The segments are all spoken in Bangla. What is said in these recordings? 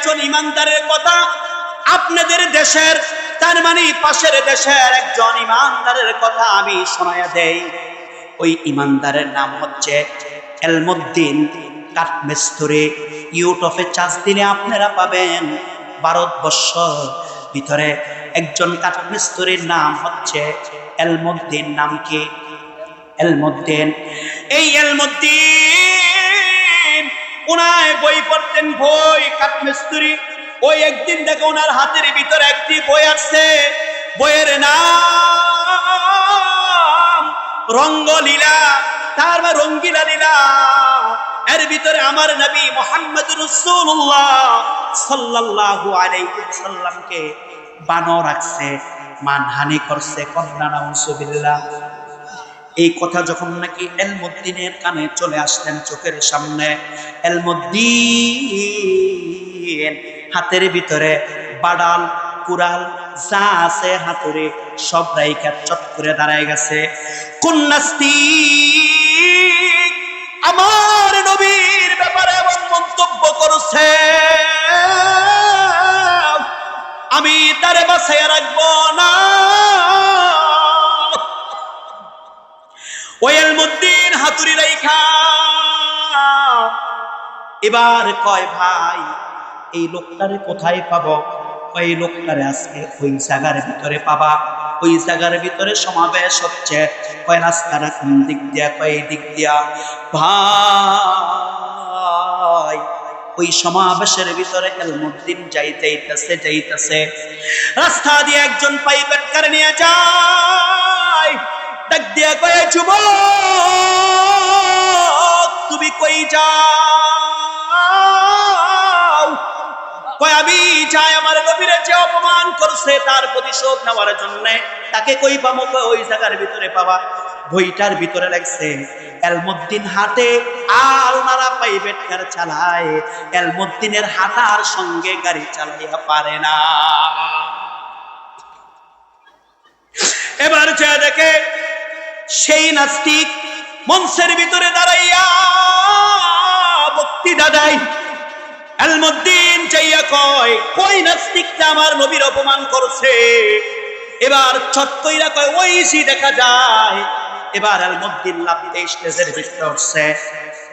একজন ইমানদারের কথা আপনাদের দেশের, তার মানে পাশের দেশের একজন ইমানদারের কথা আমি শোনায়া দেই। ওই ইমানদারের নাম হচ্ছে এলমুদ্দিন কাঠমিস্ত্রি। ইউটিউবে চার্জ দিলে আপনারা পাবেন ভারতবর্ষ ভিতরে একজন কাঠমিস্ত্রির নাম হচ্ছে এলমুদ্দিন। নাম কি? এলমুদ্দিন। এই এলমুদ্দিন উনায় বই পড়তেন, বই, কাঠমিস্ত্রি। ওই একদিন দেখো ওনার হাতের ভিতরে একটি বই আছে, বইয়ের নাম রঙ্গলীলা, তার বা রঙ্গিলা লীলা। এর ভিতরে আমার নবী মুহাম্মদুর রাসূলুল্লাহ সাল্লাল্লাহু আলাইহি ওয়াসাল্লামকে বানর রাখছে, মানহানি করছে। কন্যা নাউজুবিল্লাহ। এই কথা যখন নাকি এলমুদ্দিনের কানে চলে আসলেন চোখের সামনে, এলমুদ্দিন হাতের ভিতরে বাডাল, কুড়াল যা আছে হাতুড়ি সব রাইখা চট করে দাঁড়ায় গেছে। কোন নাস্তিক আমার নবীর ব্যাপারে এমন মন্তব্য করছে, আমি তারে বাঁচাইয়া রাখবো না। ওই এলমুদ্দিন হাতুড়ি রাইখা এবার কয়, ভাই এই লোকটারে কোথায় পাবো? ওই লোকটারে আজকে ওই জায়গার ভিতরে পাবা। ওই জায়গার ভিতরে সমাবেশ হচ্ছে। কয় রাস্তাটা কোন দিক দিয়া? কয় এই দিক দিয়া। ভাই ওই সমাবেশের ভিতরে এলমুদ্দিন যাইতেছে। রাস্তা দিয়ে একজন প্রাইভেট কার নিয়ে যায়। ডাক দিয়া কয়, যুবক তুমি কই যাও? কয় আমি যাই আমার নবীরে যে অপমান করছে তার প্রতিশোধ নেওয়ার জন্য। তাকে কই পাবো? ওই জায়গার ভিতরে পাবা। বইটার ভিতরে লাগছে এলমুদ্দিন হাতে আর ওনারা প্রাইভেট কার চালায়। এলমুদ্দিনের হাঁটার সঙ্গে গাড়ি চালাইয়া পারে না। এবার যা দেখে সেই নাস্তিক মঞ্চের ভিতরে দাঁড়াইয়া বক্তৃতা দেয়। এলমুদ্দিন চাইয়া কয়, কই নাস্তিকটা আমার নবীর অপমান করছে। এবার চট কইরা কয়, ওই দেখা যায়। এবার এলমুদ্দিন লাফতে স্টেজের ভিতরে উঠছে।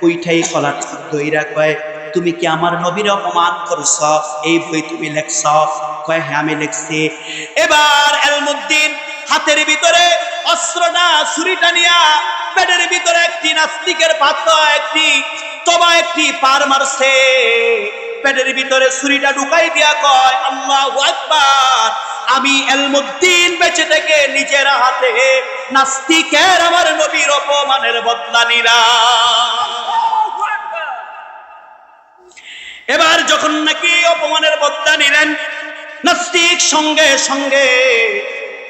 ওইটাই কলা দইরা কয়, তুমি কি আমার নবীর অপমান করছ? এই বই তুমি লেখছ? কয়, হ্যাঁ আমি লিখছি। এবার এলমুদ্দিন হাতের ভিতরে অস্ত্রটা, ছুরিটা নিয়া পেটের ভিতরে একটি নাস্তিকের পাত্র, একটি তবা, একটি পার মারছে। পেটের ভিতরে ছুরিটা ঢুকাই দিয়া কয়, আল্লাহু আকবার, আমি এলমুদ্দিন বেঁচে থেকে নিজের হাতে নাস্তিকের আমার নবীর অপমানের বদলা নিলাম। এবার যখন নাকি অপমানের বদলা নিলেন, নাস্তিক সঙ্গে সঙ্গে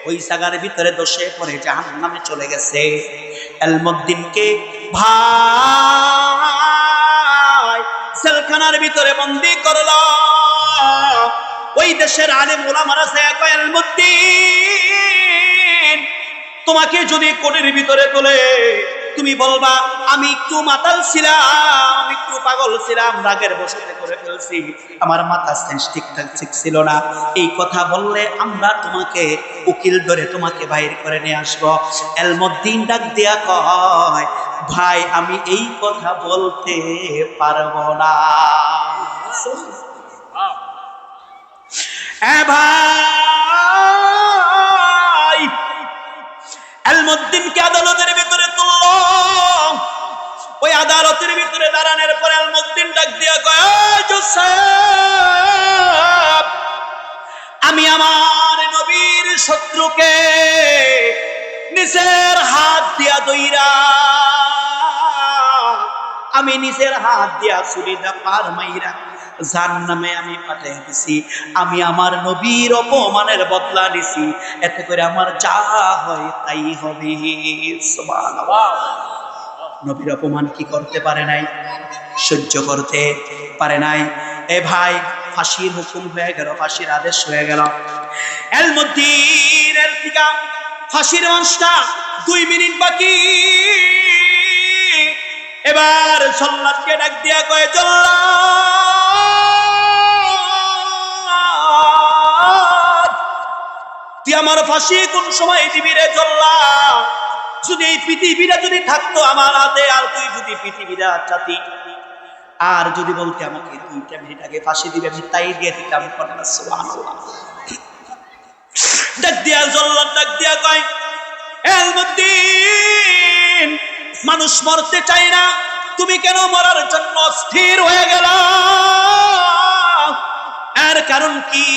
ওই জায়গার ভিতরে দোষে পড়ে জাহান্নামে চলে গেছে। এলমুদ্দিনকে ভাই জেলখানার ভিতরে বন্দী করলো। ওই দেশের আলেম ওলামারা কয়, এলমুদ্দিন তোমাকে যদি কোটের ভিতরে তোলে তুমি বলবা আমি একটু মাতাল ছিলাম, আমি একটু পাগল ছিলাম, রাগের বশে করে ফেলছি, আমার মাথা সেন্স ঠিকঠাক ছিল না। এই কথা বললে আমরা তোমাকে উকিল ধরে তোমাকে বাইর করে নিয়ে আসবো। এলমুদ্দিন ডাক দিয়া কয়, ভাই আমি এই কথা বলতে পারবো না। ভাই এলমুদ্দিনকে আদালতের ভিতরে তুললো। ওই আদালতের ভিতরে দাঁড়ানোর পর এলমুদ্দিন ডাক দিয়া কয়, জোসেফ আমি আমার নবীর শত্রুকে নিজের হাত দিয়া দইরা, আমি নিজের হাত দিয়া ছুরিটা পার মাইরা জাহান্নামে আমি পাঠিয়ে দিছি। আমি আমার নবীর অপমানের বদলা নিছি, এতে করে আমার যা হয় তাই হবে। সুবহানাল্লাহ। নবীর অপমান কি করতে পারে নাই? সহ্য করতে পারে নাই। এ ভাই ফাঁসির হুকুম হয়ে গেল, ফাঁসির আদেশ হয়ে গেল। এলমুদ্দিনের থেকে ফাঁসির মাসটা 2 মিনিট বাকি। এবার জল্লাদকে ডাক দিয়া কয়, জল্লাদ আমার ফাঁসি কোন সময় দিবি রে জল্লা? যদি এই পৃথিবীটা যদি থাকতো আমার হাতে, আর তুই যদি পৃথিবীটা চাতি, আর যদি বলতে আমাকে 2 মিনিট আগে ফাঁসি দিবে, আমি তাই দিয়ে দিতাম। সুবহানাল্লাহ। ডাক দিয়া জল্লাদ ডাক দিয়া কয়, আলমুদ্দিন, মানুষ মরতে চায় না, তুমি কেন মরার জন্য স্থির হয়ে গেল? এর কারণ কি?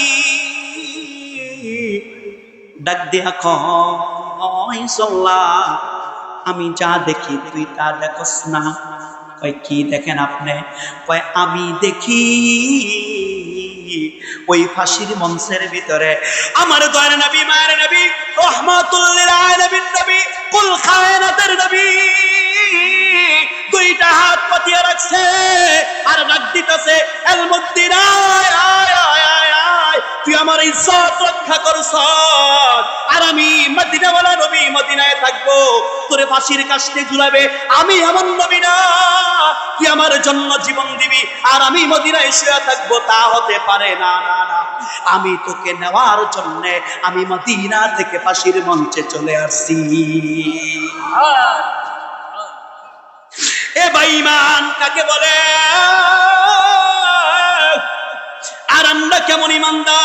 ডাক দিয়া কয়, জল্লাদ, আমি যা দেখি তুই তা দেখোস না। কয়, কি দেখেন আপনি? কয়, আমি দেখি ওই ফাঁসির মঞ্চের ভিতরে আমার দয়ার নবী, মায়ের নবী, রহমাতুল লিল আলামিন নবী, কুল কায়নাতের নবী 2টা হাত পাতিয়া রাখছে আর ডাক দিতেছে, আলমুদ্দিন, তুই আমার ইজ্জত রক্ষা করছ, আর আমি মদিনাওয়ালা নবী, মদিনায় থাকবো, তোরে ফাঁসির কাস্টে ঝুলাবে, আমি এমন নবী না তুই আমার জন্য জীবন দিবি আর আমি মদিনায় শুয়ে থাকবো, তা হতে পারে না। না না, আমি তোকে নেওয়ার জন্য আমি মদিনা থেকে ফাঁসির মঞ্চে চলে আসছি। এ বেঈমান কাকে বলে? আর আমরা কেমন ইমানদার?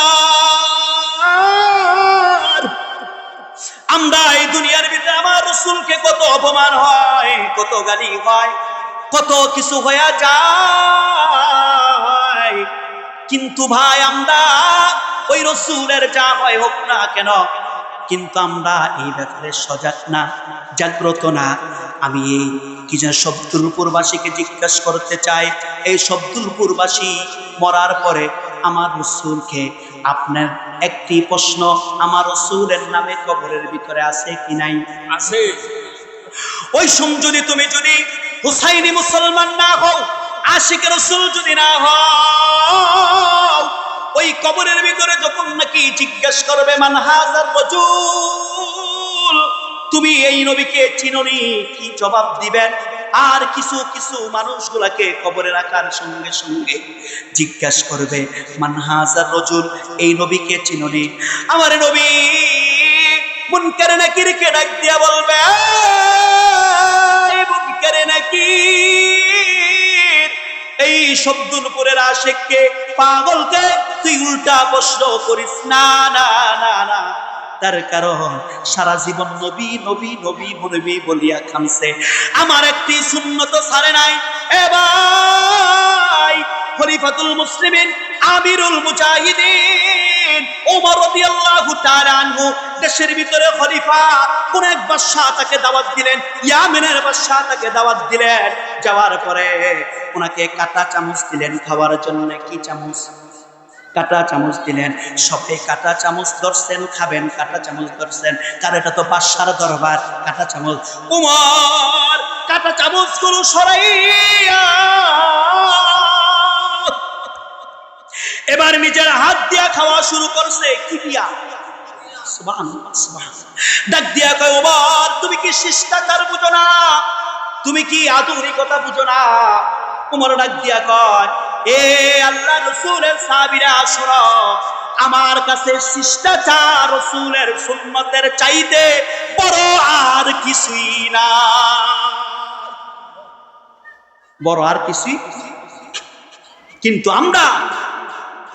আমরা এই দুনিয়ার ভিতরে আমার রাসূলকে কত অপমান হয়, কত গালি হয়, কত কিছু হয়ে যায়, কিন্তু ভাই আমরা ওই রাসূলের যা হয় হোক না কেন, কিন্তু আমরা এই ব্যাপারে সজাগ না, জাগ্রত না। আমি এই কি যেন শব্দুলপুরবাসীকে জিজ্ঞাসা করতে চাই, এই শব্দুলপুরবাসী মরার পরে আমার রাসূলকে, আপনার একটি প্রশ্ন, আমার রাসূলের নামে কবরের ভিতরে আছে কি নাই? আছে। ওই যদি তুমি যদি হুসাইনি মুসলমান না হও, আশিক রাসূল যদি না হও, ওই কবরের ভিতরে যখন নাকি জিজ্ঞাসা করবে মান হাযার রাজূল, তুমি এই নবীকে চিনোনি, কি জবাব দিবেন? আর কিছু কিছু মানুষগুলাকে কবরে রাখার সঙ্গে সঙ্গে জিজ্ঞাসা করবে মান হাযার রাজূল, এই নবীকে চিনোনি? আমার নবী মুনকার নাকিরকে ডাক দিয়া বলবে, এই মুনকার নাকির, এই শব্দুলপুরের আশিককে, পাগলকে তুই উল্টা প্রশ্ন করিস না। না না না, তার কারণ সারা জীবন নবী নবী নবী নবী বলিয়া খামছে, আমার একটি সুন্নত ছাড়ে নাই। এ ভাই, খলিফাতুল মুসলিমিন, আমিরুল মুজাহিদিন ওমর রাদিয়াল্লাহু তাআলা আনহু দেশের ভিতরে খলিফা, কোন এক বাদশা তাকে দাওয়াত দিলেন, ইয়ামেনের বাদশা তাকে দাওয়াত দিলেন, যাওয়ার পরে ওনাকে কাঁটা চামচ দিলেন খাওয়ার জন্য। কি চামচ? কাঁটা চামচ দিলেন। সবাই কাঁটা চামচ ধরছেন, খাবেন, কাঁটা চামচ ধরছেন, কারণ এটা তো বাদশার দরবার, কাঁটা চামচ। ওমর কাঁটা চামচ গুলো সরাইয়া এবার নিজের হাত দিয়া খাওয়া শুরু করছে। কি দিয়া? সুবহানাল্লাহ, সুবহানাল্লাহ। ডাক দিয়া কয়, ওমর তুমি কি শিষ্টাচার বুঝো না? তুমি কি আধুনিকতা বুঝো না? ওমর ডাক দিয়া কয়, এ আল্লাহ রাসূলের সাহাবীরা, শোনো, আমার কাছে শিষ্টাচার রাসূলের সুন্নতের চাইতে বড় আর কিছুই না, বড় আর কিছুই। কিন্তু আমরা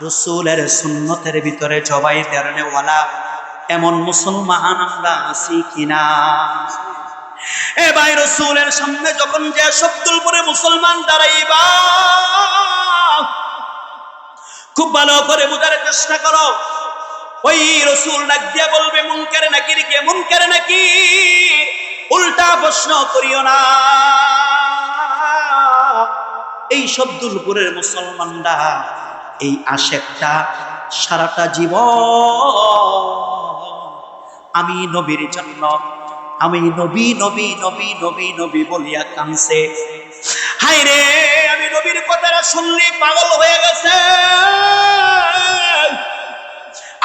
রাসূলের সুন্নতের ভিতরে জবাই দেওয়ালা এমন মুসলমান আমরা আছি কিনা? এ ভাই, রাসূলের সামনে যখন যে শব্দুলপুরে মুসলমান দাঁড়াইবা, খুব ভালো করে বোঝার চেষ্টা করো। ওই রাসূল ডাক দিয়া বলবে মুনকার নাকিরকে, মুনকার নাকির, উল্টা প্রশ্ন করিও না। এই শব্দুলপুরের মুসলমানরা, এই আশেকটা সারাটা জীবন আমি নবীর জন্য, আমি নবী নবী নবী নবী নবী বলিয়া কাঁদছে। হায় রে, আমি নবীর কথাটা শুনলে পাগল হয়ে গেছে,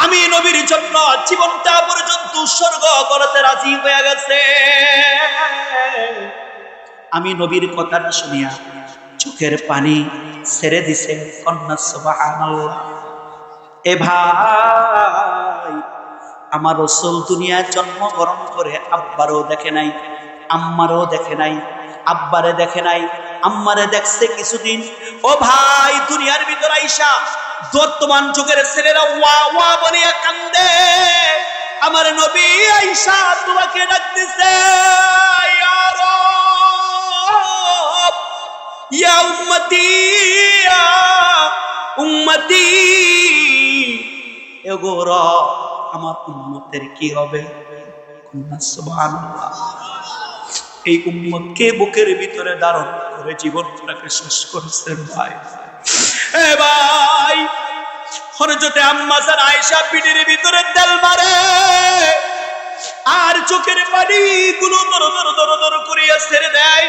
আমি নবীর জন্য জীবনটা পর্যন্ত উৎসর্গ করতে রাজি হয়ে গেছে। আমি নবীর কথাটা শুনিয়া চোখের পানি ছেড়ে দিছে। কন্যা সুবহানাল্লাহ। এ ভাই, আমার রাসূল দুনিয়ায় জন্মগ্রহণ করে আব্বারও দেখে নাই, আম্মারও দেখে নাই, আব্বারে দেখে নাই, আম্মারে দেখছে কিছুদিন। ও ভাই, দুনিয়ার ভিতর আইসা বর্তমান যুগের ছেলেরা ওয়া ওয়া বলে কান্দে। আমার নবী আইসা তোমাকে ডাকতেছে, ইয়া রাব, ইয়া উম্মতি, ইয়া উম্মতি, এগো রব, আমার উম্মতের কি হবে? সুবহানাল্লাহ। এই উম্মতকে বুকের ভিতরে ধারণ করে জীবনটাকে শেষ করেছেন ভাই। এ ভাই, হযরতে আম্মা জান আয়েশা পিঠের ভিতরে তেল মারে আর চোখের পানি গুলো দর দর দর দর করিয়া ছেড়ে দেয়,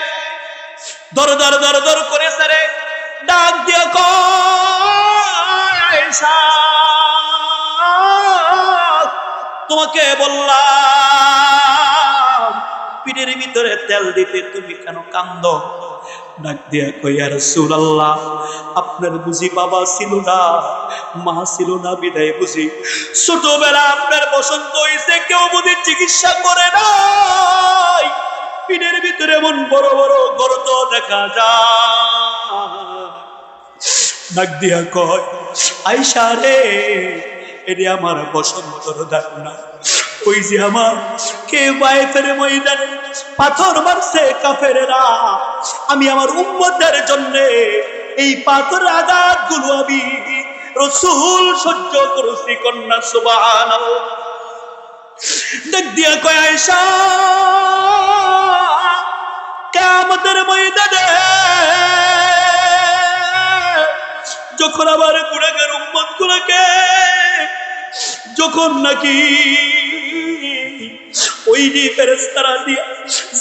দর দর দর দর করে ছেড়ে ডাক দিয়ে কয়, আয়েশা, তোমাকে বললাম পিঠের ভিতরে তেল দিতে, তুমি কেন কান্দো? ডাক দিয়া কই, ইয়া রাসূলুল্লাহ, আপনার বুঝি বাবা ছিল না, মা ছিল না, বিদায় বুঝি ছোটবেলা আপনার বসন্ত হইছে, কেউ বুঝি চিকিৎসা করে নাই, পিঠের ভিতরে এমন বড় বড় গর্ত দেখা যায়। ডাক দিয়া কয়, আয়েশা রে, এটি আমার বসন্তর দাগ না, ওই যে আমার কে বাইতের ময়দানে পাথর মারছে কাফেরেরা, আমি আমার উম্মতের জন্য এই পাথর আঘাত গুলো আমি রাসূল সহ্য করেছি। কন্যা সুবহানাল্লাহ। ডাক দিয়া কয়, আয়েশা, কিয়ামতের ময়দানে যখন আমার গুনাহগার উম্মত গুলোকে যখন নাকি ওই যে ফেরেশতারা দিয়ে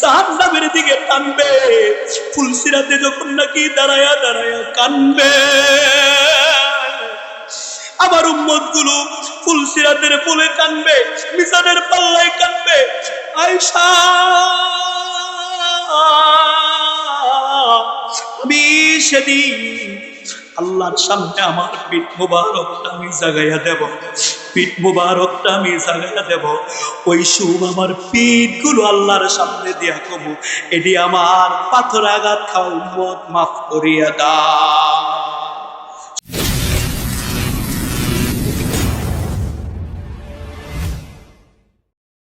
জাহান্নামের দিকে টানবে, ফুলসিরাতে যখন নাকি দাঁড়ায়া দাঁড়ায়া কানবে, আমার উম্মত গুলো ফুলসিরাতের ফুলে কানবে, মিজানের পাল্লায় কানবে। আয়েশা, আমি সেদিন আল্লাহর সামনে আমার পিঠ মুবারকটা আমি জাগাইয়া দেব, পিঠ মুবারকটা আমি জাগাইয়া দেব। ওই সুম আমার পিঠ গুলো আল্লাহর সামনে দিয়া কমু, এটি আমার পাথর আঘাত খাওয়া উম্মত মাফ করিয়া দাও।